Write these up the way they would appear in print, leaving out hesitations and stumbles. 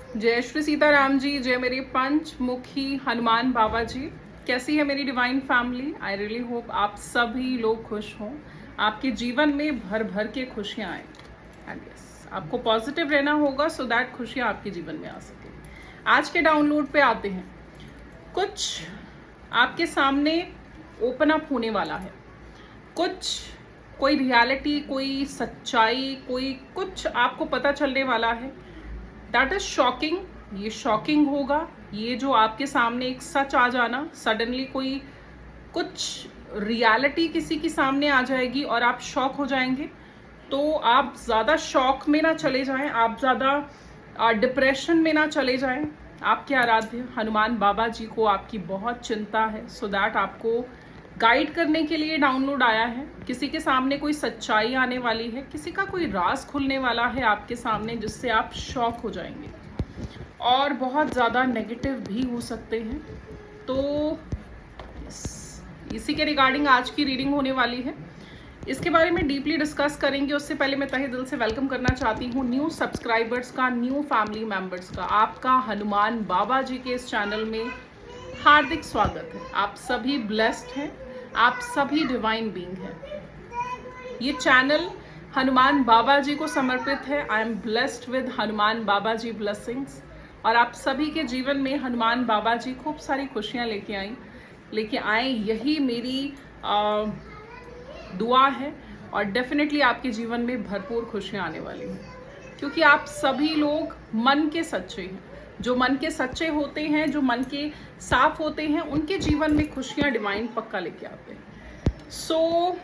जय श्री सीताराम जी, जय मेरे पंचमुखी हनुमान बाबा जी। कैसी है मेरी divine family? I really hope आप सभी लोग खुश हों, आपके जीवन में भर भर के खुशियाँ आए। एंड यस, आपको पॉजिटिव रहना होगा सो दैट खुशियाँ आपके जीवन में आ सके। आज के डाउनलोड पे आते हैं। कुछ आपके सामने ओपन अप होने वाला है, कुछ कोई रियलिटी, कोई सच्चाई, कोई कुछ आपको पता चलने वाला है। That is shocking. ये शॉकिंग होगा। ये जो आपके सामने एक सच आ जाना, सडनली कोई कुछ रियलिटी किसी के सामने आ जाएगी और आप शॉक हो जाएंगे। तो आप ज़्यादा शॉक में ना चले जाएं, आप ज़्यादा डिप्रेशन में ना चले जाएं। आपके आराध्य हनुमान बाबा जी को आपकी बहुत चिंता है, सो दैट आपको गाइड करने के लिए डाउनलोड आया है। किसी के सामने कोई सच्चाई आने वाली है, किसी का कोई राज खुलने वाला है आपके सामने, जिससे आप शॉक हो जाएंगे और बहुत ज़्यादा नेगेटिव भी हो सकते हैं। तो इसी के रिगार्डिंग आज की रीडिंग होने वाली है। इसके बारे में डीपली डिस्कस करेंगे। उससे पहले मैं तहे दिल से वेलकम करना चाहती हूँ न्यू सब्सक्राइबर्स का, न्यू फैमिली मेम्बर्स का। आपका हनुमान बाबा जी के इस चैनल में हार्दिक स्वागत है। आप सभी ब्लेस्ड हैं, आप सभी डिवाइन बीइंग हैं। ये चैनल हनुमान बाबा जी को समर्पित है। I am blessed with Hanuman Baba ji blessings. और आप सभी के जीवन में हनुमान बाबा जी खूब सारी खुशियाँ लेके आए, यही मेरी दुआ है। और डेफिनेटली आपके जीवन में भरपूर खुशियाँ आने वाली हैं, क्योंकि आप सभी लोग मन के सच्चे हैं। जो मन के सच्चे होते हैं, जो मन के साफ होते हैं, उनके जीवन में खुशियाँ डिवाइन पक्का लेके आते हैं। सो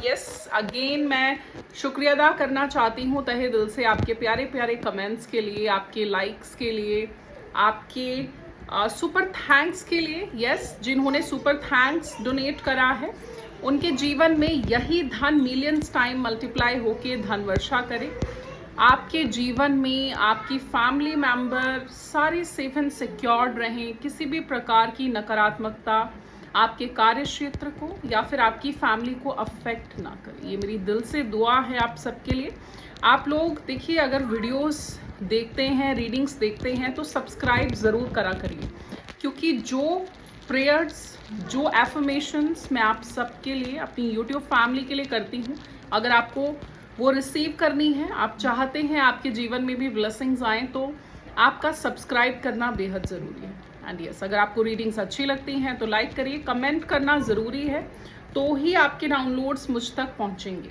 यस, अगेन मैं शुक्रिया अदा करना चाहती हूँ तहे दिल से आपके प्यारे प्यारे कमेंट्स के लिए, आपके लाइक्स के लिए, आपके सुपर थैंक्स के लिए। यस, जिन्होंने सुपर थैंक्स डोनेट करा है, उनके जीवन में यही धन मिलियंस टाइम मल्टीप्लाई होके धन वर्षा करे। आपके जीवन में आपकी फैमिली मेंबर सारे सेफ एंड सिक्योर्ड रहें, किसी भी प्रकार की नकारात्मकता आपके कार्य क्षेत्र को या फिर आपकी फैमिली को अफेक्ट ना करे। ये मेरी दिल से दुआ है आप सबके लिए। आप लोग देखिए, अगर वीडियोस देखते हैं, रीडिंग्स देखते हैं, तो सब्सक्राइब ज़रूर करा करिए, क्योंकि जो प्रेयर्स, जो एफर्मेशंस मैं आप सबके लिए, अपनी यूट्यूब फैमिली के लिए करती हूँ, अगर आपको वो रिसीव करनी है, आप चाहते हैं आपके जीवन में भी ब्लेसिंग्स आएँ, तो आपका सब्सक्राइब करना बेहद ज़रूरी है। एंड यस, अगर आपको रीडिंग्स अच्छी लगती हैं तो लाइक करिए, कमेंट करना ज़रूरी है, तो ही आपके डाउनलोड्स मुझ तक पहुंचेंगे।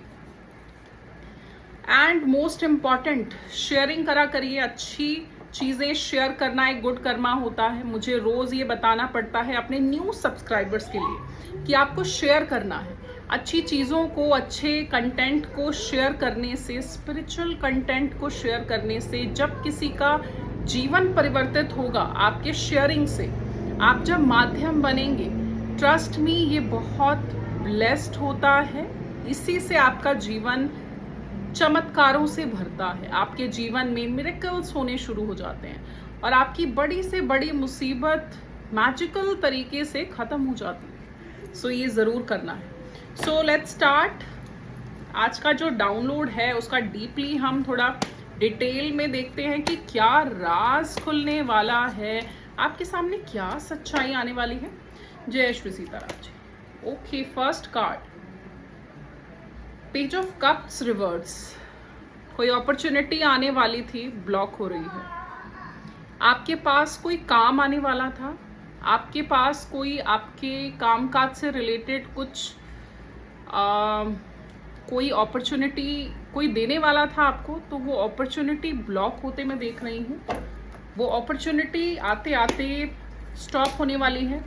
एंड मोस्ट इम्पॉर्टेंट, शेयरिंग करा करिए। अच्छी चीज़ें शेयर करना एक गुड कर्मा होता है। मुझे रोज़ ये बताना पड़ता है अपने न्यू सब्सक्राइबर्स के लिए कि आपको शेयर करना है। अच्छी चीज़ों को, अच्छे कंटेंट को शेयर करने से, स्पिरिचुअल कंटेंट को शेयर करने से, जब किसी का जीवन परिवर्तित होगा आपके शेयरिंग से, आप जब माध्यम बनेंगे, ट्रस्ट मी, ये बहुत ब्लेस्ड होता है। इसी से आपका जीवन चमत्कारों से भरता है। आपके जीवन में मिरेकल्स होने शुरू हो जाते हैं और आपकी बड़ी से बड़ी मुसीबत मैजिकल तरीके से ख़त्म हो जाती है। सो ये ज़रूर करना है। So let's start. आज का जो डाउनलोड है उसका डीपली हम थोड़ा डिटेल में देखते हैं कि क्या राज खुलने वाला है, आपके सामने क्या सच्चाई आने वाली है। जय Shri Sitaram ji. Okay, first card, page of cups reverse. कोई अपॉर्चुनिटी आने वाली थी, ब्लॉक हो रही है। आपके पास कोई काम आने वाला था, आपके पास कोई आपके कामकाज से रिलेटेड कुछ कोई अपॉर्चुनिटी कोई देने वाला था आपको, तो वो अपॉर्चुनिटी ब्लॉक होते मैं देख रही हूँ। वो अपॉर्चुनिटी आते आते स्टॉप होने वाली है।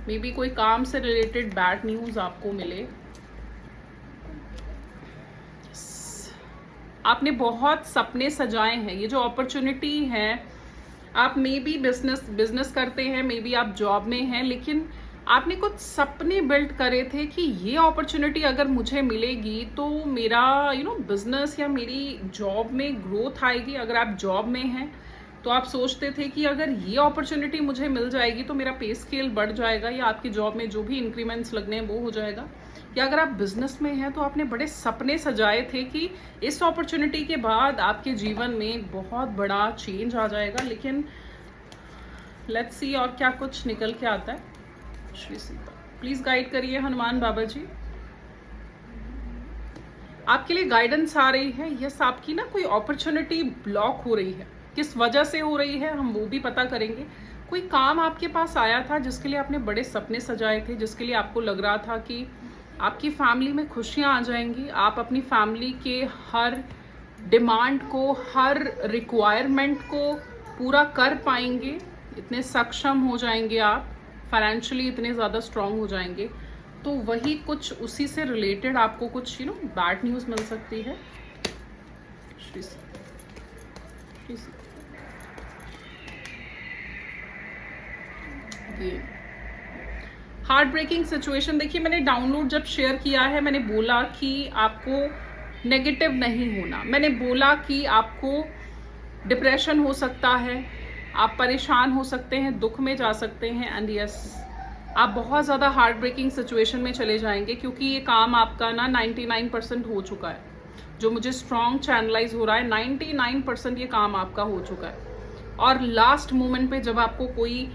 मे बी कोई काम से रिलेटेड बैड न्यूज़ आपको मिले। आपने बहुत सपने सजाए हैं। ये जो अपॉर्चुनिटी है, आप मे बी बिजनेस करते हैं, मे बी आप जॉब में हैं, लेकिन आपने कुछ सपने बिल्ड करे थे कि ये अपॉर्चुनिटी अगर मुझे मिलेगी तो मेरा बिजनेस या मेरी जॉब में ग्रोथ आएगी। अगर आप जॉब में हैं तो आप सोचते थे कि अगर ये अपॉर्चुनिटी मुझे मिल जाएगी तो मेरा पे स्केल बढ़ जाएगा, या आपकी जॉब में जो भी इंक्रीमेंट्स लगने हैं वो हो जाएगा। या अगर आप बिजनेस में हैं तो आपने बड़े सपने सजाए थे कि इस अपॉर्चुनिटी के बाद आपके जीवन में एक बहुत बड़ा चेंज आ जाएगा, लेकिन लेट्स सी और क्या कुछ निकल के आता है। श्री सीता प्लीज गाइड करिए हनुमान बाबा जी। आपके लिए गाइडेंस आ रही है। यस, आपकी ना कोई अपॉर्चुनिटी ब्लॉक हो रही है, किस वजह से हो रही है हम वो भी पता करेंगे। कोई काम आपके पास आया था जिसके लिए आपने बड़े सपने सजाए थे, जिसके लिए आपको लग रहा था कि आपकी फैमिली में खुशियां आ जाएंगी, आप अपनी फैमिली के हर डिमांड को, हर रिक्वायरमेंट को पूरा कर पाएंगे, इतने सक्षम हो जाएंगे आप, फाइनेंशियली इतने ज़्यादा स्ट्रांग हो जाएंगे। तो वही कुछ उसी से रिलेटेड आपको कुछ बैड न्यूज़ मिल सकती है। Heart breaking situation. देखिए, मैंने डाउनलोड जब शेयर किया है, मैंने बोला कि आपको नेगेटिव नहीं होना, मैंने बोला कि आपको डिप्रेशन हो सकता है, आप परेशान हो सकते हैं, दुख में जा सकते हैं, एंड यस आप बहुत ज़्यादा हार्ट ब्रेकिंग सिचुएशन में चले जाएंगे, क्योंकि ये काम आपका ना 99% हो चुका है। जो मुझे स्ट्रॉन्ग चैनलाइज हो रहा है, 99% ये काम आपका हो चुका है। और लास्ट मोमेंट पे जब आपको कोई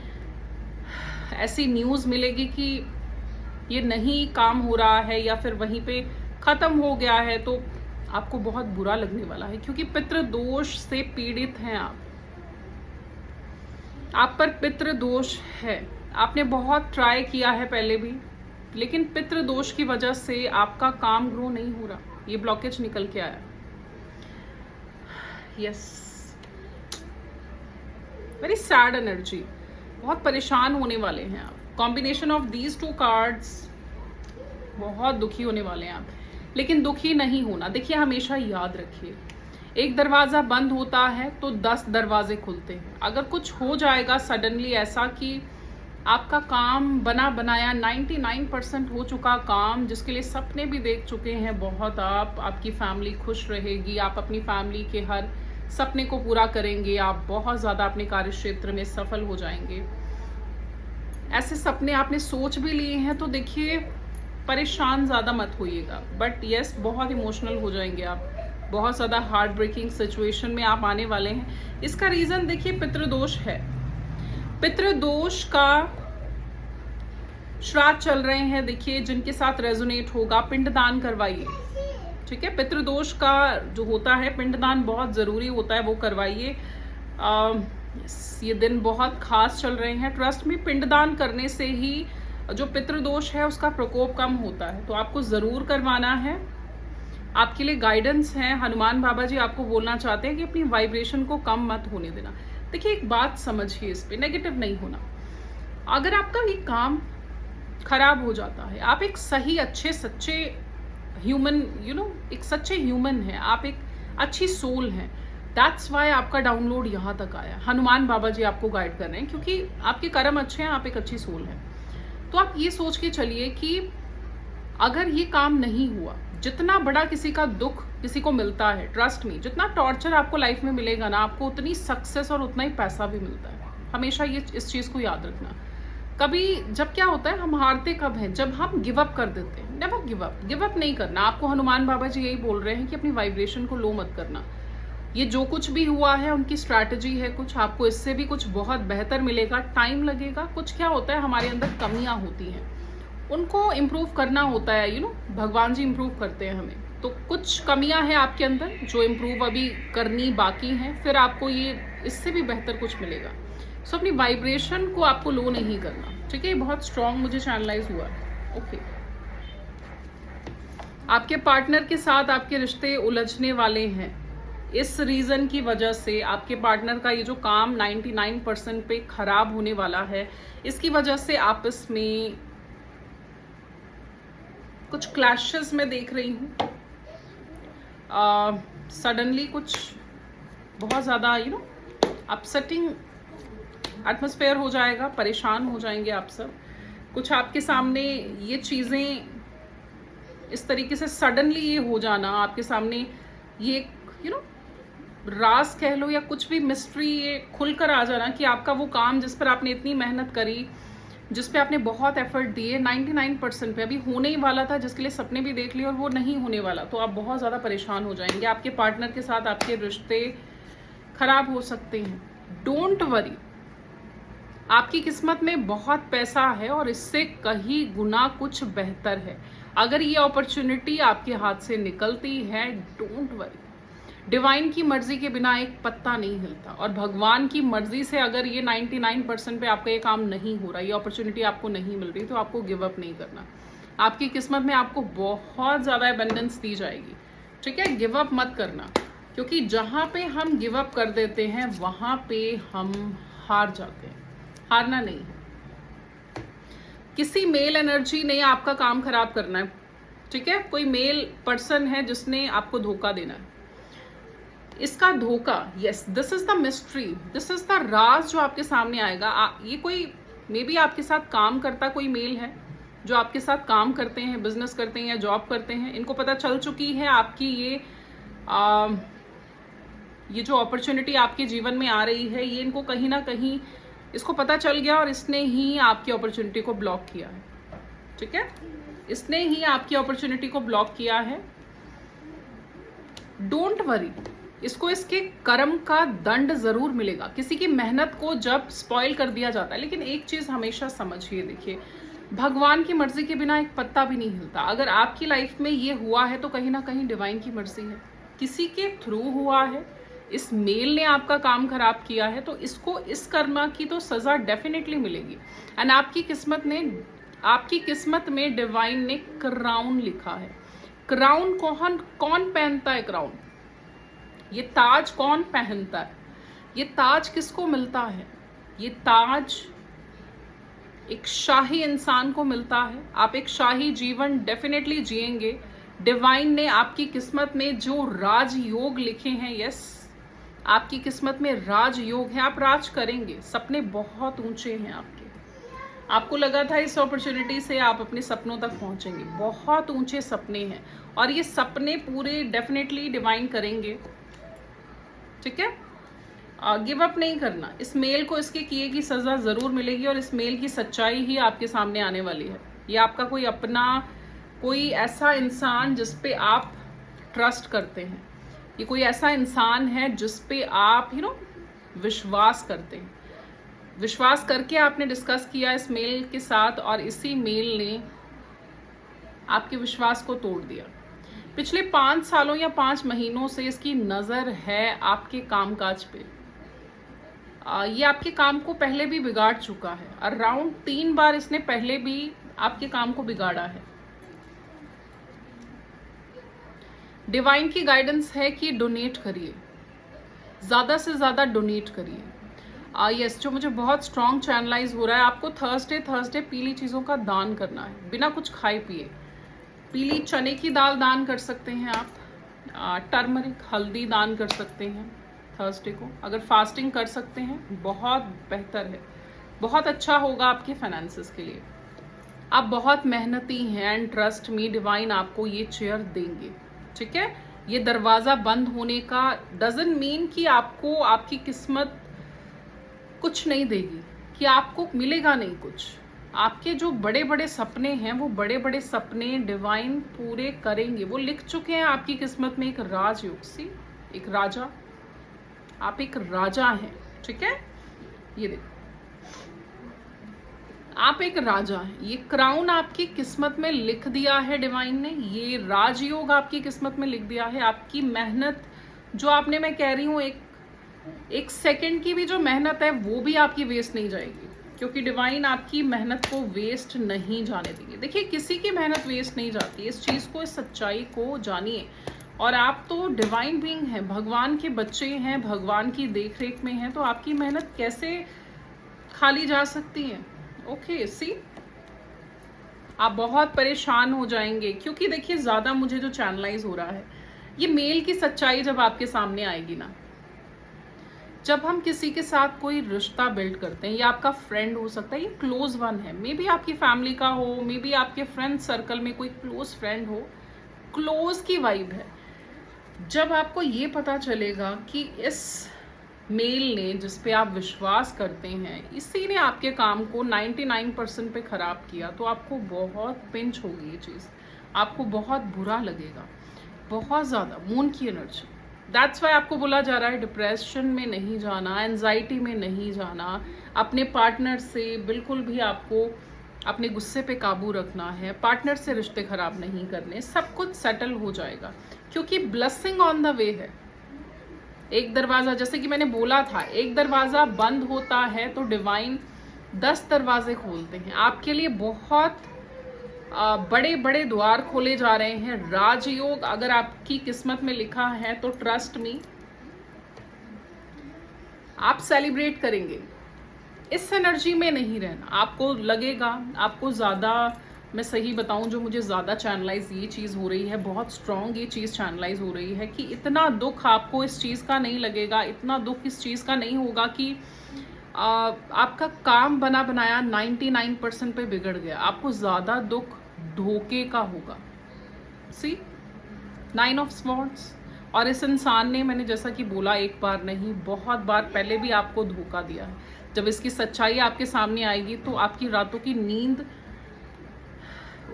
ऐसी न्यूज़ मिलेगी कि ये नहीं काम हो रहा है या फिर वहीं पे ख़त्म हो गया है, तो आपको बहुत बुरा लगने वाला है, क्योंकि पितृदोष से पीड़ित हैं आप पर पितृदोष है। आपने बहुत ट्राई किया है पहले भी, लेकिन पितृदोष की वजह से आपका काम ग्रो नहीं हो रहा, ये ब्लॉकेज निकल के आया। यस, वेरी सैड एनर्जी, बहुत परेशान होने वाले हैं आप। Combination of these two cards, बहुत दुखी होने वाले हैं आप, लेकिन दुखी नहीं होना। देखिए, हमेशा याद रखिए, एक दरवाज़ा बंद होता है तो 10 दरवाजे खुलते हैं। अगर कुछ हो जाएगा सडनली ऐसा कि आपका काम बना बनाया 99% हो चुका काम, जिसके लिए सपने भी देख चुके हैं बहुत आप, आपकी फैमिली खुश रहेगी, आप अपनी फैमिली के हर सपने को पूरा करेंगे, आप बहुत ज़्यादा अपने कार्य क्षेत्र में सफल हो जाएंगे, ऐसे सपने आपने सोच भी लिए हैं, तो देखिए परेशान ज़्यादा मत होइएगा। बट यस, बहुत इमोशनल हो जाएंगे आप, बहुत ज़्यादा हार्ट ब्रेकिंग सिचुएशन में आप आने वाले हैं। इसका रीज़न देखिए पितृदोष है। पितृदोष का श्राद्ध चल रहे हैं, देखिए जिनके साथ रेजोनेट होगा, पिंडदान करवाइए, ठीक है। पितृदोष का जो होता है, पिंडदान बहुत ज़रूरी होता है, वो करवाइए। ये दिन बहुत खास चल रहे हैं, ट्रस्ट में पिंडदान करने से ही जो पितृदोष है उसका प्रकोप कम होता है, तो आपको ज़रूर करवाना है। आपके लिए गाइडेंस है, हनुमान बाबा जी आपको बोलना चाहते हैं कि अपनी वाइब्रेशन को कम मत होने देना। देखिए, एक बात समझिए, इस पे नेगेटिव नहीं होना। अगर आपका ये काम खराब हो जाता है, आप एक सही अच्छे सच्चे ह्यूमन एक सच्चे ह्यूमन हैं, आप एक अच्छी सोल हैं, दैट्स वाई आपका डाउनलोड यहाँ तक आया। हनुमान बाबा जी आपको गाइड कर रहे हैं, क्योंकि आपके कर्म अच्छे हैं, आप एक अच्छी सोल हैं। तो आप ये सोच के चलिए कि अगर ये काम नहीं हुआ, जितना बड़ा किसी का दुख किसी को मिलता है, ट्रस्ट में जितना टॉर्चर आपको लाइफ में मिलेगा ना, आपको उतनी सक्सेस और उतना ही पैसा भी मिलता है। हमेशा ये इस चीज़ को याद रखना। कभी जब क्या होता है, हम हारते कब हैं, जब हम गिव अप कर देते हैं। नेवर गिव अप नहीं करना। आपको हनुमान बाबा जी यही बोल रहे हैं कि अपनी वाइब्रेशन को लो मत करना। ये जो कुछ भी हुआ है उनकी स्ट्रैटेजी है, कुछ आपको इससे भी कुछ बहुत बेहतर मिलेगा, टाइम लगेगा। कुछ क्या होता है, हमारे अंदर कमियां होती हैं, उनको इम्प्रूव करना होता है, भगवान जी इम्प्रूव करते हैं हमें। तो कुछ कमियां हैं आपके अंदर जो इम्प्रूव अभी करनी बाकी हैं, फिर आपको ये इससे भी बेहतर कुछ मिलेगा। सो अपनी वाइब्रेशन को आपको लो नहीं करना, ठीक है। बहुत स्ट्रांग मुझे चैनलाइज हुआ है। ओके, आपके पार्टनर के साथ आपके रिश्ते उलझने वाले हैं। इस रीज़न की वजह से आपके पार्टनर का ये जो काम 99% पे खराब होने वाला है, इसकी वजह से आपस में कुछ क्लैशेस में देख रही हूँ। सडनली कुछ बहुत ज़्यादा अपसेटिंग एटमॉस्फेयर हो जाएगा, परेशान हो जाएंगे आप सब। कुछ आपके सामने ये चीज़ें इस तरीके से सडनली ये हो जाना, आपके सामने ये राज कह लो या कुछ भी मिस्ट्री ये खुलकर आ जाना कि आपका वो काम जिस पर आपने इतनी मेहनत करी, जिस पे आपने बहुत एफर्ट दिए 99% पे, अभी होने ही वाला था, जिसके लिए सपने भी देख लिए और वो नहीं होने वाला, तो आप बहुत ज़्यादा परेशान हो जाएंगे। आपके पार्टनर के साथ आपके रिश्ते खराब हो सकते हैं। डोंट वरी, आपकी किस्मत में बहुत पैसा है और इससे कहीं गुना कुछ बेहतर है। अगर ये अपॉर्चुनिटी आपके हाथ से निकलती है, डोंट वरी, डिवाइन की मर्जी के बिना एक पत्ता नहीं हिलता, और भगवान की मर्जी से अगर ये 99% पे आपका ये काम नहीं हो रहा, ये अपॉर्चुनिटी आपको नहीं मिल रही, तो आपको गिव अप नहीं करना। आपकी किस्मत में आपको बहुत ज़्यादा एबंडेंस दी जाएगी, ठीक है। गिव अप मत करना, क्योंकि जहाँ पे हम गिव अप कर देते हैं वहाँ पे हम हार जाते हैं। हारना नहीं है। किसी मेल एनर्जी ने आपका काम खराब करना है, ठीक है। कोई मेल पर्सन है जिसने आपको धोखा देना है। इसका धोखा, yes, this is the mystery, this is the राज जो आपके सामने आएगा। ये कोई मे बी आपके साथ काम करता कोई मेल है, जो आपके साथ काम करते हैं, बिजनेस करते हैं या जॉब करते हैं। इनको पता चल चुकी है आपकी ये जो अपॉर्चुनिटी आपके जीवन में आ रही है, ये इनको कहीं ना कहीं इसको पता चल गया और इसने ही आपकी अपॉर्चुनिटी को ब्लॉक किया है, ठीक है। इसने ही आपकी अपॉर्चुनिटी को ब्लॉक किया है। डोंट वरी, इसको इसके कर्म का दंड जरूर मिलेगा। किसी की मेहनत को जब स्पॉइल कर दिया जाता है, लेकिन एक चीज हमेशा समझिए, देखिए, भगवान की मर्जी के बिना एक पत्ता भी नहीं हिलता। अगर आपकी लाइफ में ये हुआ है तो कहीं ना कहीं डिवाइन की मर्जी है, किसी के थ्रू हुआ है। इस मेल ने आपका काम खराब किया है, तो इसको इस कर्मा की तो सजा डेफिनेटली मिलेगी। एंड आपकी किस्मत में डिवाइन ने क्राउन लिखा है। क्राउन कौन पहनता है? क्राउन, ये ताज कौन पहनता है? ये ताज किसको मिलता है? ये ताज एक शाही इंसान को मिलता है। आप एक शाही जीवन डेफिनेटली जिएंगे। डिवाइन ने आपकी किस्मत में जो राजयोग लिखे हैं, यस, आपकी किस्मत में राजयोग है। आप राज करेंगे। सपने बहुत ऊंचे हैं आपके। आपको लगा था इस अपॉर्चुनिटी से आप अपने सपनों तक पहुंचेंगे, बहुत ऊंचे सपने हैं, और ये सपने पूरे डेफिनेटली डिवाइन करेंगे, ठीक है। गिव अप नहीं करना। इस मेल को इसके किए की सजा जरूर मिलेगी, और इस मेल की सच्चाई ही आपके सामने आने वाली है। ये आपका कोई अपना, कोई ऐसा इंसान जिस पे आप ट्रस्ट करते हैं, ये कोई ऐसा इंसान है जिस पे आप विश्वास करते हैं। विश्वास करके आपने डिस्कस किया इस मेल के साथ, और इसी मेल ने आपके विश्वास को तोड़ दिया। पिछले 5 सालों या 5 महीनों से इसकी नजर है आपके कामकाज पे। ये आपके काम को पहले भी बिगाड़ चुका है। अराउंड 3 बार इसने पहले भी आपके काम को बिगाड़ा है। डिवाइन की गाइडेंस है कि डोनेट करिए, ज्यादा से ज्यादा डोनेट करिए। यस, जो मुझे बहुत स्ट्रॉन्ग चैनलाइज हो रहा है, आपको थर्सडे पीली चीजों का दान करना है, बिना कुछ खाए पिए। पीली चने की दाल दान कर सकते हैं आप, टर्मरिक हल्दी दान कर सकते हैं थर्सडे को। अगर फास्टिंग कर सकते हैं बहुत बेहतर है, बहुत अच्छा होगा आपके फाइनेंसेस के लिए। आप बहुत मेहनती हैं, एंड ट्रस्ट मी, डिवाइन आपको ये चेयर देंगे, ठीक है। ये दरवाजा बंद होने का डजंट मीन कि आपको आपकी किस्मत कुछ नहीं देगी, कि आपको मिलेगा नहीं कुछ। आपके जो बड़े बड़े सपने हैं, वो बड़े बड़े सपने डिवाइन पूरे करेंगे। वो लिख चुके हैं आपकी किस्मत में एक राजयोग सी, एक राजा। आप एक राजा हैं, ठीक है। ये देखो, आप एक राजा हैं। ये क्राउन आपकी किस्मत में लिख दिया है डिवाइन ने, ये राजयोग आपकी किस्मत में लिख दिया है। आपकी मेहनत जो आपने, मैं कह रही हूँ, एक सेकंड की भी जो मेहनत है वो भी आपकी वेस्ट नहीं जाएगी, क्योंकि डिवाइन आपकी मेहनत को वेस्ट नहीं जाने देंगे। देखिए, किसी की मेहनत वेस्ट नहीं जाती। इस चीज को, इस सच्चाई को जानिए। और आप तो डिवाइन बीइंग हैं, भगवान के बच्चे हैं, भगवान की देख रेख में हैं, तो आपकी मेहनत कैसे खाली जा सकती है? ओके, सी, आप बहुत परेशान हो जाएंगे, क्योंकि देखिए, ज्यादा मुझे जो चैनलाइज हो रहा है, ये मेल की सच्चाई जब आपके सामने आएगी ना, जब हम किसी के साथ कोई रिश्ता बिल्ड करते हैं, ये आपका फ्रेंड हो सकता है, ये क्लोज वन है, मे बी आपकी फैमिली का हो, मे बी आपके फ्रेंड सर्कल में कोई क्लोज फ्रेंड हो, क्लोज की वाइब है। जब आपको ये पता चलेगा कि इस मेल ने, जिस पे आप विश्वास करते हैं, इसी ने आपके काम को 99% पे ख़राब किया, तो आपको बहुत पिंच होगी ये चीज़, आपको बहुत बुरा लगेगा, बहुत ज़्यादा। मून की एनर्जी, दैट्स वाई आपको बोला जा रहा है डिप्रेशन में नहीं जाना, एंजाइटी में नहीं जाना, अपने पार्टनर से बिल्कुल भी आपको अपने गुस्से पे काबू रखना है, पार्टनर से रिश्ते ख़राब नहीं करने, सब कुछ सेटल हो जाएगा, क्योंकि ब्लेसिंग ऑन द वे है। एक दरवाज़ा, जैसे कि मैंने बोला था, एक दरवाज़ा बंद होता है तो डिवाइन 10 दरवाजे खोलते हैं। आपके लिए बहुत बड़े बड़े द्वार खोले जा रहे हैं। राजयोग अगर आपकी किस्मत में लिखा है तो ट्रस्ट मी, आप सेलिब्रेट करेंगे। इस एनर्जी में नहीं रहना। आपको लगेगा, आपको ज़्यादा, मैं सही बताऊं, जो मुझे ज़्यादा चैनलाइज ये चीज़ हो रही है, बहुत स्ट्रॉन्ग ये चीज़ चैनलाइज हो रही है कि इतना दुख आपको इस चीज़ का नहीं लगेगा, इतना दुख इस चीज़ का नहीं होगा कि आपका काम बना बनाया 99% पे बिगड़ गया। आपको ज़्यादा दुख धोखे का होगा। सी 9 ऑफ स्वॉर्ड्स, और इस इंसान ने, मैंने जैसा कि बोला, एक बार नहीं बहुत बार पहले भी आपको धोखा दिया है। जब इसकी सच्चाई आपके सामने आएगी तो आपकी रातों की नींद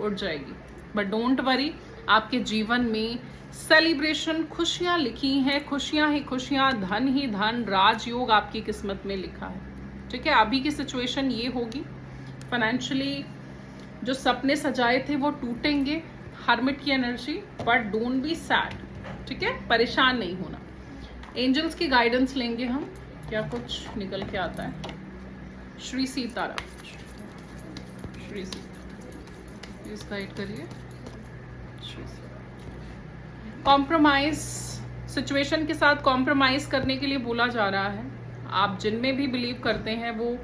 उड़ जाएगी। बट डोंट वरी, आपके जीवन में सेलिब्रेशन, खुशियां लिखी हैं, खुशियां ही खुशियां, धन ही धन, राजयोग आपकी किस्मत में लिखा है। ठीक है, अभी की सिचुएशन ये होगी, फाइनेंशियली जो सपने सजाए थे वो टूटेंगे, हर्मिट की energy, but don't be sad. ठीक है, परेशान नहीं होना। एंजल्स की गाइडेंस लेंगे हम, क्या कुछ निकल के आता है। श्री सीताराम, श्री सीता, प्लीज गाइड करिए। श्री सीता, कॉम्प्रोमाइज, सिचुएशन के साथ कॉम्प्रोमाइज करने के लिए बोला जा रहा है। आप जिनमें भी बिलीव करते हैं वो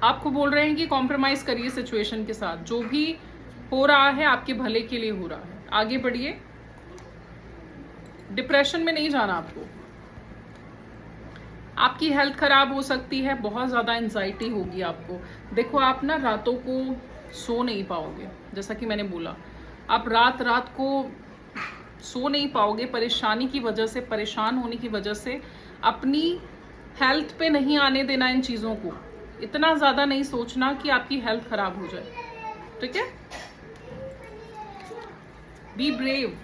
आपको बोल रहे हैं कि कॉम्प्रोमाइज करिए सिचुएशन के साथ। जो भी हो रहा है आपके भले के लिए हो रहा है, आगे बढ़िए। डिप्रेशन में नहीं जाना आपको। आपकी हेल्थ खराब हो सकती है, बहुत ज़्यादा एंजाइटी होगी आपको। देखो, आप ना रातों को सो नहीं पाओगे, जैसा कि मैंने बोला, आप रात रात को सो नहीं पाओगे परेशानी की वजह से, परेशान होने की वजह से। अपनी हेल्थ पे नहीं आने देना इन चीज़ों को, इतना ज़्यादा नहीं सोचना कि आपकी हेल्थ खराब हो जाए। ठीक है, बी ब्रेव।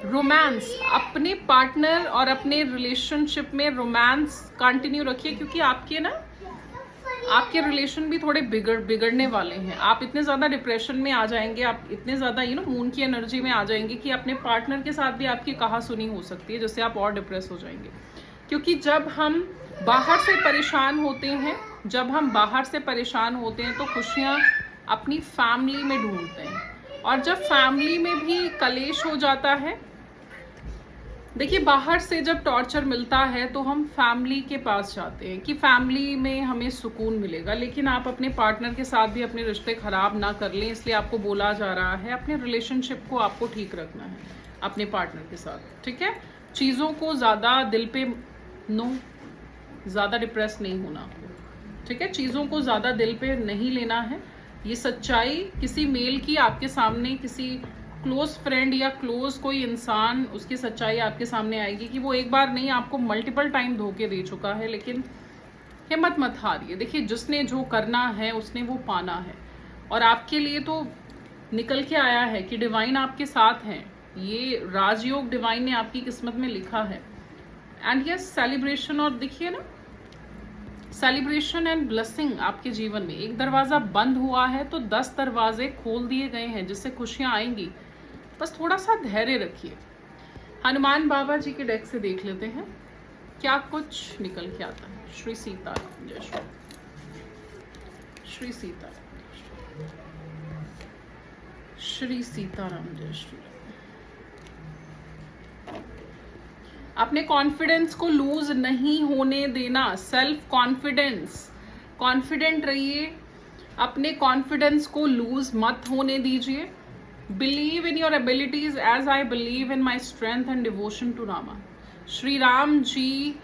रोमांस, अपने पार्टनर और अपने रिलेशनशिप में रोमांस कंटिन्यू रखिए, क्योंकि आपके रिलेशन भी थोड़े बिगड़ने वाले हैं। आप इतने ज़्यादा डिप्रेशन में आ जाएंगे, आप इतने ज़्यादा मून की एनर्जी में आ जाएंगे कि अपने पार्टनर के साथ भी आपकी कहा सुनी हो सकती है, जिससे आप और डिप्रेस हो जाएंगे। क्योंकि जब हम बाहर से परेशान होते हैं, तो खुशियाँ अपनी फैमिली में ढूंढते हैं, और जब फैमिली में भी कलेश हो जाता है, देखिए, बाहर से जब टॉर्चर मिलता है तो हम फैमिली के पास जाते हैं कि फैमिली में हमें सुकून मिलेगा। लेकिन आप अपने पार्टनर के साथ भी अपने रिश्ते खराब ना कर लें, इसलिए आपको बोला जा रहा है अपने रिलेशनशिप को आपको ठीक रखना है अपने पार्टनर के साथ। ठीक है, चीज़ों को ज़्यादा दिल पे ज़्यादा डिप्रेस नहीं होना आपको। ठीक है, चीज़ों को ज़्यादा दिल पे नहीं लेना है। ये सच्चाई किसी मेल की आपके सामने, किसी क्लोज फ्रेंड या क्लोज कोई इंसान, उसकी सच्चाई आपके सामने आएगी कि वो एक बार नहीं, आपको मल्टीपल टाइम धोखे दे चुका है। लेकिन हिम्मत मत हारिए। देखिए, जिसने जो करना है उसने वो पाना है, और आपके लिए तो निकल के आया है कि डिवाइन आपके साथ हैं। ये राजयोग डिवाइन ने आपकी किस्मत में लिखा है। एंड यस, सेलिब्रेशन, और देखिए ना, सेलिब्रेशन एंड ब्लेसिंग आपके जीवन में। एक दरवाज़ा बंद हुआ है तो 10 दरवाजे खोल दिए गए हैं, जिससे खुशियाँ आएंगी। बस थोड़ा सा धैर्य रखिए। हनुमान बाबा जी के डेक से देख लेते हैं क्या कुछ निकल के आता है। श्री सीताराम, जय श्री सीताराम, श्री सीताराम, जय श्री। अपने कॉन्फिडेंस को लूज नहीं होने देना। सेल्फ कॉन्फिडेंस, कॉन्फिडेंट रहिए, अपने कॉन्फिडेंस को लूज मत होने दीजिए। Believe in your abilities as I believe in my strength and devotion to Rama. Shri Ram ji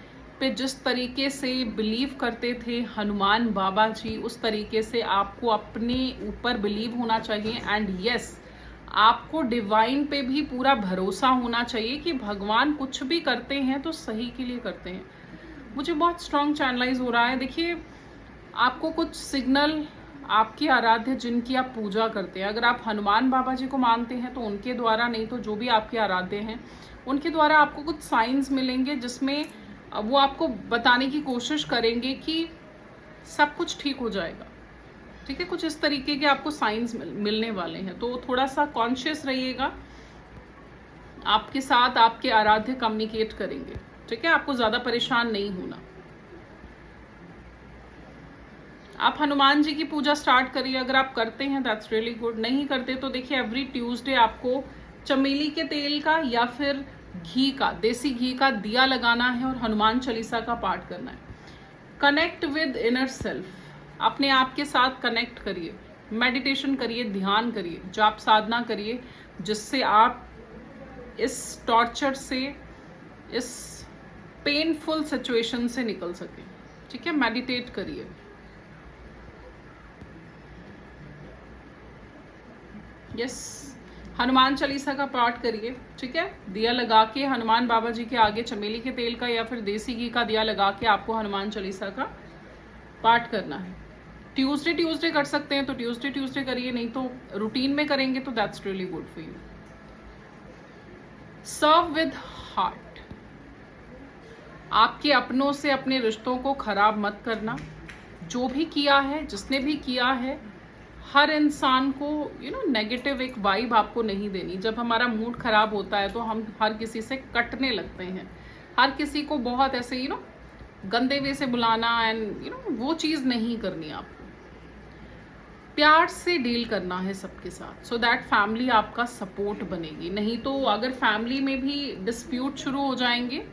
पे जिस तरीके से बिलीव करते थे हनुमान बाबा जी, उस तरीके से आपको अपने ऊपर बिलीव होना चाहिए। एंड यस, आपको डिवाइन पे भी पूरा भरोसा होना चाहिए कि भगवान कुछ भी करते हैं तो सही के लिए करते हैं। मुझे बहुत स्ट्रॉन्ग चैनलाइज हो रहा है। देखिए, आपको कुछ सिग्नल आपकी आराध्य जिनकी आप पूजा करते हैं, अगर आप हनुमान बाबा जी को मानते हैं तो उनके द्वारा, नहीं तो जो भी आपके आराध्य हैं उनके द्वारा आपको कुछ साइंस मिलेंगे जिसमें वो आपको बताने की कोशिश करेंगे कि सब कुछ ठीक हो जाएगा। ठीक है, कुछ इस तरीके के आपको साइंस मिलने वाले हैं, तो थोड़ा सा कॉन्शियस रहिएगा। आपके साथ आपके आराध्य कम्युनिकेट करेंगे। ठीक है, आपको ज्यादा परेशान नहीं होना। आप हनुमान जी की पूजा स्टार्ट करिए। अगर आप करते हैं दैट्स रियली गुड, नहीं करते तो देखिए एवरी ट्यूसडे आपको चमेली के तेल का या फिर घी का, देसी घी का दिया लगाना है और हनुमान चालीसा का पाठ करना है। कनेक्ट विद इनर सेल्फ, अपने आप के साथ कनेक्ट करिए, मेडिटेशन करिए, ध्यान करिए, जाप साधना करिए, जिससे आप इस टॉर्चर से, इस पेनफुल सिचुएशन से निकल सके। ठीक है, मेडिटेट करिए। यस, हनुमान चालीसा का पाठ करिए। ठीक है, दिया लगा के हनुमान बाबा जी के आगे चमेली के तेल का या फिर देसी घी का दिया लगा के आपको हनुमान चालीसा का पाठ करना है। ट्यूसडे कर सकते हैं तो ट्यूसडे करिए, नहीं तो रूटीन में करेंगे तो that's really good for you. Serve with heart, आपके अपनों से अपने रिश्तों को खराब मत करना। जो भी किया है, जिसने भी किया है, हर इंसान को नेगेटिव एक वाइब आपको नहीं देनी। जब हमारा मूड खराब होता है तो हम हर किसी से कटने लगते हैं, हर किसी को बहुत ऐसे गंदे वे से बुलाना एंड वो चीज़ नहीं करनी। आपको प्यार से डील करना है सबके साथ, सो दैट फैमिली आपका सपोर्ट बनेगी। नहीं तो अगर फैमिली में भी डिस्प्यूट शुरू हो जाएंगे,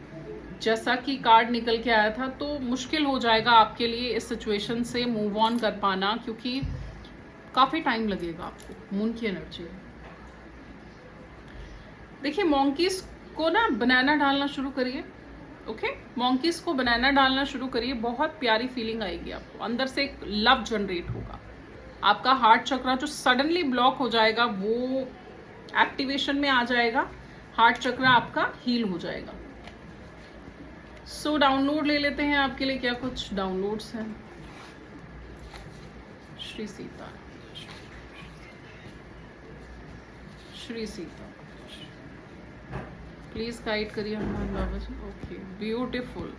जैसा कि कार्ड निकल के आया था, तो मुश्किल हो जाएगा आपके लिए इस सिचुएशन से मूव ऑन कर पाना, क्योंकि काफी टाइम लगेगा आपको। मून की एनर्जी है। देखिए, मॉन्कीज को ना बनाना डालना शुरू करिए। ओके, मॉन्कीज को बनाना डालना शुरू करिए, बहुत प्यारी फीलिंग आएगी आपको, अंदर से एक लव जनरेट होगा। आपका हार्ट चक्रा जो सडनली ब्लॉक हो जाएगा वो एक्टिवेशन में आ जाएगा, हार्ट चक्रा आपका हील हो जाएगा। सो डाउनलोड ले लेते हैं आपके लिए, क्या कुछ डाउनलोड्स हैं। श्री सीता, श्री सीता, प्लीज गाइड करिए हनुमान बाबा जी। Okay, beautiful.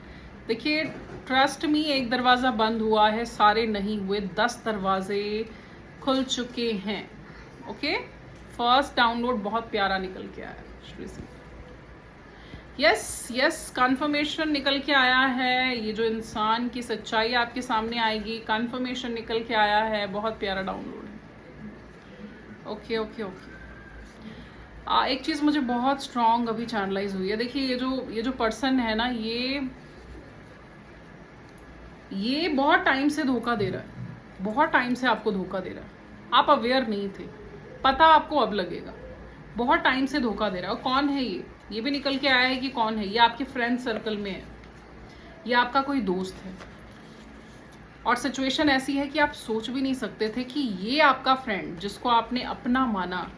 देखिए, ट्रस्ट मी, एक दरवाजा बंद हुआ है, सारे नहीं हुए, 10 दरवाजे खुल चुके हैं। ओके, फर्स्ट डाउनलोड बहुत प्यारा निकल के आया। श्री सीता, यस, कंफर्मेशन निकल के आया है। ये जो इंसान की सच्चाई आपके सामने आएगी, कंफर्मेशन निकल के आया है, बहुत प्यारा डाउनलोड है। ओके। एक चीज मुझे बहुत स्ट्रांग अभी चैनलाइज हुई है। देखिए, ये जो पर्सन है ना, ये बहुत टाइम से धोखा दे रहा है, बहुत टाइम से आपको धोखा दे रहा है। आप अवेयर नहीं थे, पता आपको अब लगेगा। बहुत टाइम से धोखा दे रहा है। और कौन है ये भी निकल के आया है कि कौन है ये। आपके फ्रेंड सर्कल में है, ये आपका कोई दोस्त है, और सिचुएशन ऐसी है कि आप सोच भी नहीं सकते थे कि ये आपका फ्रेंड, जिसको आपने अपना माना,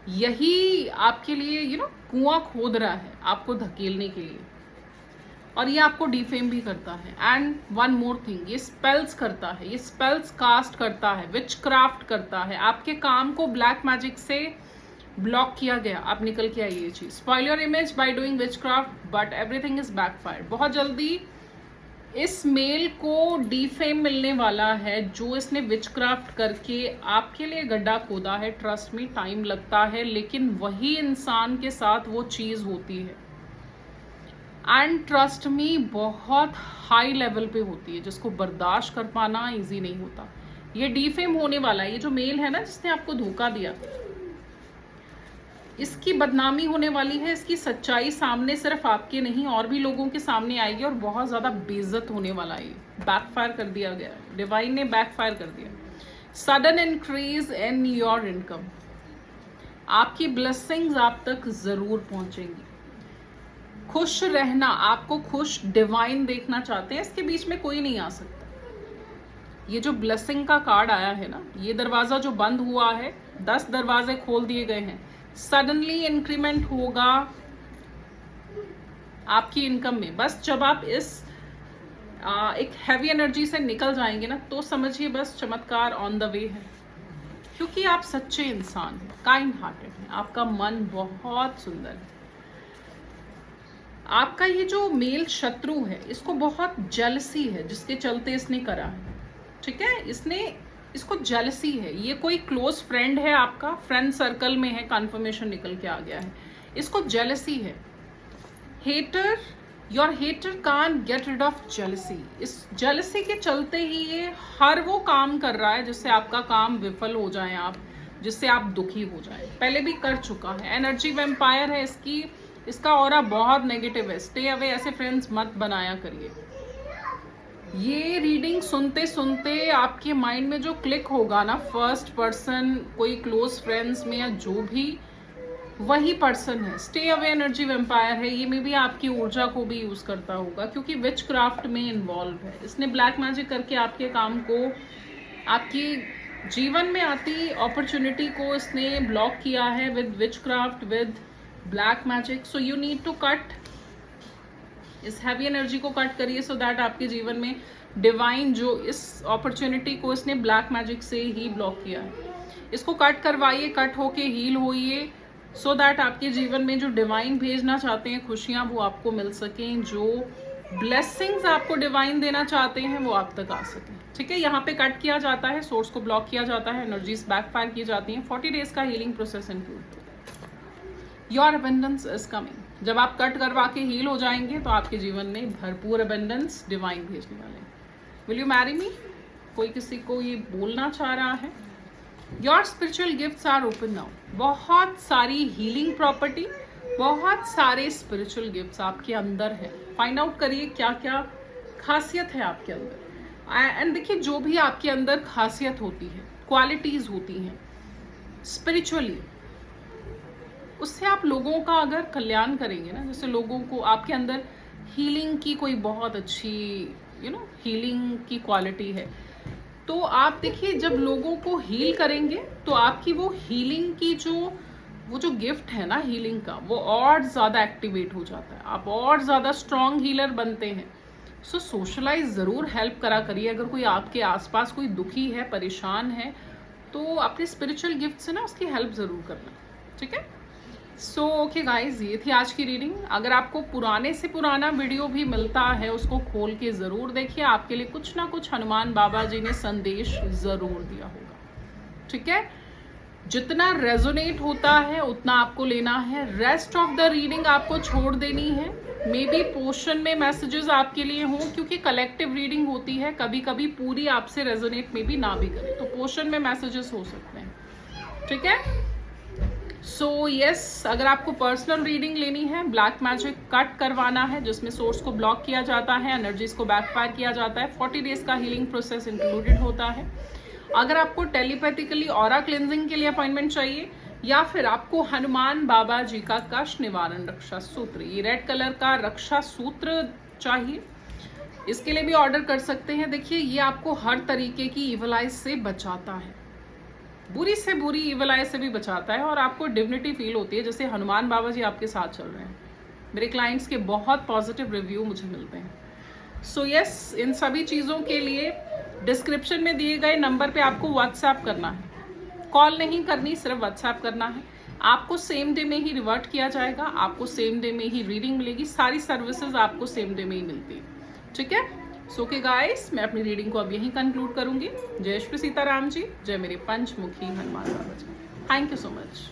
यही आपके लिए कुआं खोद रहा है आपको धकेलने के लिए। और ये आपको डिफेम भी करता है। एंड वन मोर थिंग, ये स्पेल्स करता है, ये स्पेल्स कास्ट करता है, विच क्राफ्ट करता है। आपके काम को ब्लैक मैजिक से ब्लॉक किया गया, आप निकल के आई ये चीज। Spoil your image by doing which craft but everything is backfired. बहुत जल्दी इस मेल को डिफेम मिलने वाला है, जो इसने विचक्राफ्ट करके आपके लिए गड्ढा खोदा है। ट्रस्ट में टाइम लगता है, लेकिन वही इंसान के साथ वो चीज होती है। एंड ट्रस्ट में बहुत हाई लेवल पे होती है, जिसको बर्दाश्त कर पाना इजी नहीं होता। ये डिफेम होने वाला है। ये जो मेल है ना, जिसने आपको धोखा दिया, इसकी बदनामी होने वाली है। इसकी सच्चाई सामने सिर्फ आपके नहीं, और भी लोगों के सामने आएगी, और बहुत ज्यादा बेइज्जत होने वाला है। बैकफायर कर दिया गया, डिवाइन ने बैकफायर कर दिया। Sudden increase in your income, आपकी ब्लेसिंग्स आप तक जरूर पहुंचेंगी। खुश रहना, आपको खुश डिवाइन देखना चाहते हैं, इसके बीच में कोई नहीं आ सकता। ये जो ब्लेसिंग का कार्ड आया है ना, ये दरवाजा जो बंद हुआ है 10 दरवाजे खोल दिए गए हैं। सडनली इंक्रीमेंट होगा आपकी इनकम में। बस जब आप इस एक हैवी एनर्जी से निकल जाएंगे ना, तो समझिए बस चमत्कार ऑन द वे है। क्योंकि आप सच्चे इंसान हैं, काइंड हार्टेड हैं, आपका मन बहुत सुंदर है। आपका ये जो मेल शत्रु है, इसको बहुत जेलसी है, जिसके चलते इसने करा है। ठीक है, इसको जेलसी है। ये कोई क्लोज फ्रेंड है, आपका फ्रेंड सर्कल में है, कन्फर्मेशन निकल के आ गया है। इसको जेलसी है। Hater, your hater can't get rid of jealousy. इस जेलसी के चलते ही ये हर वो काम कर रहा है जिससे आपका काम विफल हो जाए, आप जिससे आप दुखी हो जाए। पहले भी कर चुका है। एनर्जी वैम्पायर है इसका ऑरा बहुत नेगेटिव है। स्टे अवे, ऐसे फ्रेंड्स मत बनाया करिए। ये रीडिंग सुनते सुनते आपके माइंड में जो क्लिक होगा ना, फर्स्ट पर्सन कोई क्लोज फ्रेंड्स में या जो भी, वही पर्सन है। स्टे अवे एनर्जी वैम्पायर है। ये में भी आपकी ऊर्जा को भी यूज करता होगा, क्योंकि विच क्राफ्ट में इन्वॉल्व है। इसने ब्लैक मैजिक करके आपके काम को, आपकी जीवन में आती अपॉर्चुनिटी को इसने ब्लॉक किया है with witchcraft, with black magic. So you need to cut, इस हैवी एनर्जी को कट करिए, सो दैट आपके जीवन में डिवाइन जो इस अपॉर्चुनिटी को इसने ब्लैक मैजिक से ही ब्लॉक किया है, इसको कट करवाइए, कट होके हील होइए, सो दैट आपके जीवन में जो डिवाइन भेजना चाहते हैं खुशियां, वो आपको मिल सकें। जो ब्लेसिंग्स आपको डिवाइन देना चाहते हैं वो आप तक आ सकें। ठीक है, यहाँ पे कट किया जाता है, सोर्स को ब्लॉक किया जाता है, एनर्जीज बैकफायर की जाती हैं। 40 डेज का healing process include. Your abundance is coming. जब आप कट करवा के हील हो जाएंगे तो आपके जीवन में भरपूर अबेंडेंस डिवाइन भेजने वाले हैं। Will you marry me? कोई किसी को ये बोलना चाह रहा है। Your spiritual gifts are open now. बहुत सारी हीलिंग प्रॉपर्टी, बहुत सारे स्पिरिचुअल गिफ्ट्स आपके अंदर है। फाइंड आउट करिए क्या क्या खासियत है आपके अंदर। एंड देखिए, जो भी आपके अंदर खासियत होती है, क्वालिटीज होती हैं स्पिरिचुअली, उससे आप लोगों का अगर कल्याण करेंगे ना, जैसे लोगों को आपके अंदर हीलिंग की कोई बहुत अच्छी हीलिंग की क्वालिटी है, तो आप देखिए जब लोगों को हील करेंगे तो आपकी वो हीलिंग की वो जो गिफ्ट है ना हीलिंग का, वो और ज़्यादा एक्टिवेट हो जाता है। आप और ज़्यादा स्ट्रॉन्ग हीलर बनते हैं। सो सोशलाइज ज़रूर हेल्प करा करिए। अगर कोई आपके आसपास कोई दुखी है, परेशान है, तो अपने स्पिरिचुअल गिफ्ट से ना उसकी हेल्प ज़रूर करना। ठीक है, सो ओके गाइज, ये थी आज की रीडिंग। अगर आपको पुराने से पुराना वीडियो भी मिलता है, उसको खोल के ज़रूर देखिए। आपके लिए कुछ ना कुछ हनुमान बाबा जी ने संदेश ज़रूर दिया होगा। ठीक है, जितना रेजोनेट होता है उतना आपको लेना है। रेस्ट ऑफ द रीडिंग आपको छोड़ देनी है। मे बी पोर्शन में मैसेजेस आपके लिए हों, क्योंकि कलेक्टिव रीडिंग होती है, कभी कभी पूरी आपसे रेजोनेट में भी ना भी करे, तो पोर्शन में मैसेजेस हो सकते हैं। ठीक है, सो यस, अगर आपको पर्सनल रीडिंग लेनी है, ब्लैक मैजिक कट करवाना है जिसमें सोर्स को ब्लॉक किया जाता है, एनर्जीज को बैकफायर किया जाता है, 40 डेज का हीलिंग प्रोसेस इंक्लूडेड होता है। अगर आपको टेलीपैथिकली ऑरा क्लेंजिंग के लिए अपॉइंटमेंट चाहिए, या फिर आपको हनुमान बाबा जी का कष्ट निवारण रक्षा सूत्र, ये रेड कलर का रक्षा सूत्र चाहिए, इसके लिए भी ऑर्डर कर सकते हैं। देखिए, ये आपको हर तरीके की इवल आइज से बचाता है, बुरी से बुरी इवल आई से भी बचाता है, और आपको डिग्निटी फील होती है जैसे हनुमान बाबा जी आपके साथ चल रहे हैं। मेरे क्लाइंट्स के बहुत पॉजिटिव रिव्यू मुझे मिलते हैं। सो यस, इन सभी चीज़ों के लिए डिस्क्रिप्शन में दिए गए नंबर पे आपको व्हाट्सएप करना है। कॉल नहीं करनी, सिर्फ व्हाट्सएप करना है। आपको सेम डे में ही रिवर्ट किया जाएगा, आपको सेम डे में ही रीडिंग मिलेगी। सारी सर्विसेज आपको सेम डे में ही मिलती है। ठीक है, सो के गाइस, मैं अपनी रीडिंग को अब यहीं कंक्लूड करूंगी। जय श्री सीताराम जी, जय मेरे पंचमुखी हनुमान बाबा ji. Thank you so much.